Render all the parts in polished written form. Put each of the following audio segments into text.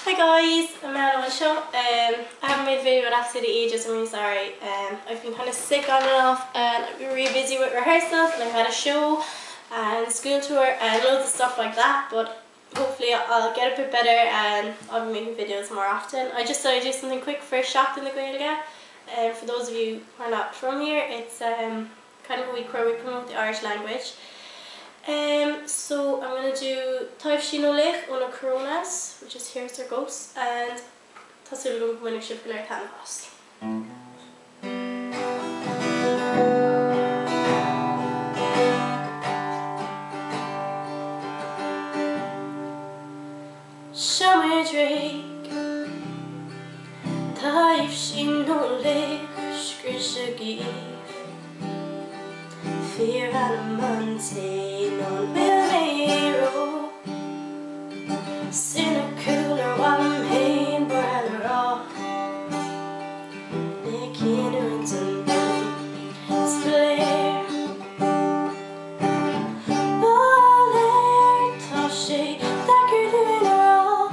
Hi guys, I'm Amano Miura. I haven't made a video in absolutely ages, I'm really sorry. I've been kind of sick on and off and I've been really busy with rehearsals and I've had a show and school tour and loads of stuff like that, but hopefully I'll get a bit better and I'll be making videos more often. I just thought I'd do something quick for Shocked in the Gaeilge. For those of you who are not from here, it's kind of a week where we promote the Irish language. So I'm going to do Taibhsí una coronas, which is Here's Their Ghosts, and Taibhsí go winning ship Gaeilge Tanvas. Summer drake Taibhsí Skrishagi Fear and a mountain on Wilmero Sin a cooler while I'm haying brother off Nick Hinnerins and Boom Splair Baller Toshe Dacker doing her all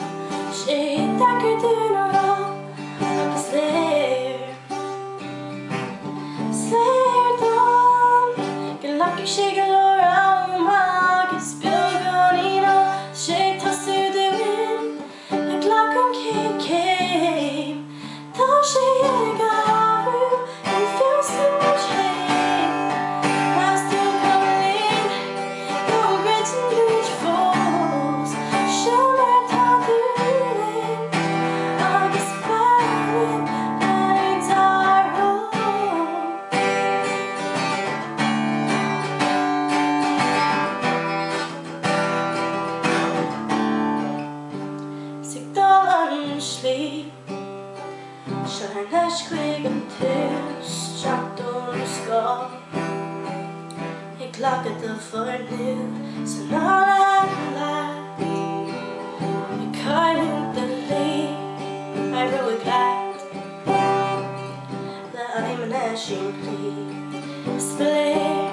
She Dacker doing her all Up a Slair Lucky she galore on my spill gonino she tossu the wind a clock on came though she garu and feel so much hate I still calling no great and huge falls show my tattooing I guess firing and I roll sleep Shine as quick and tears trapped on the skull A clock at the forenoon so not I'm glad A kind of the lead I really glad That I'm an ashing plea Split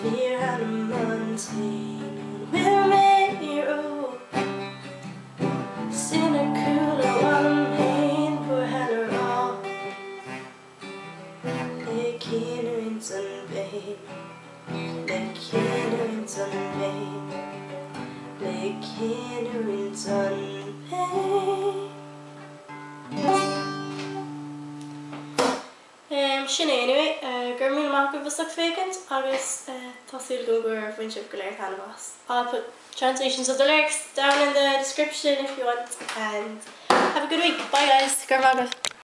Fear and a mountain will make me roll Sin a cooler while I'm haying poor Hannah all They Hinnerins and Babe They Hinnerins and Babe They Hinnerins and Babe Sinna anyway, gur míle maith go bhfuach fécant agus tásúil go gur bhain sibh go Gaeilge Tanvas. I'll put translations of the lyrics down in the description if you want and have a good week. Bye guys. Gur maith.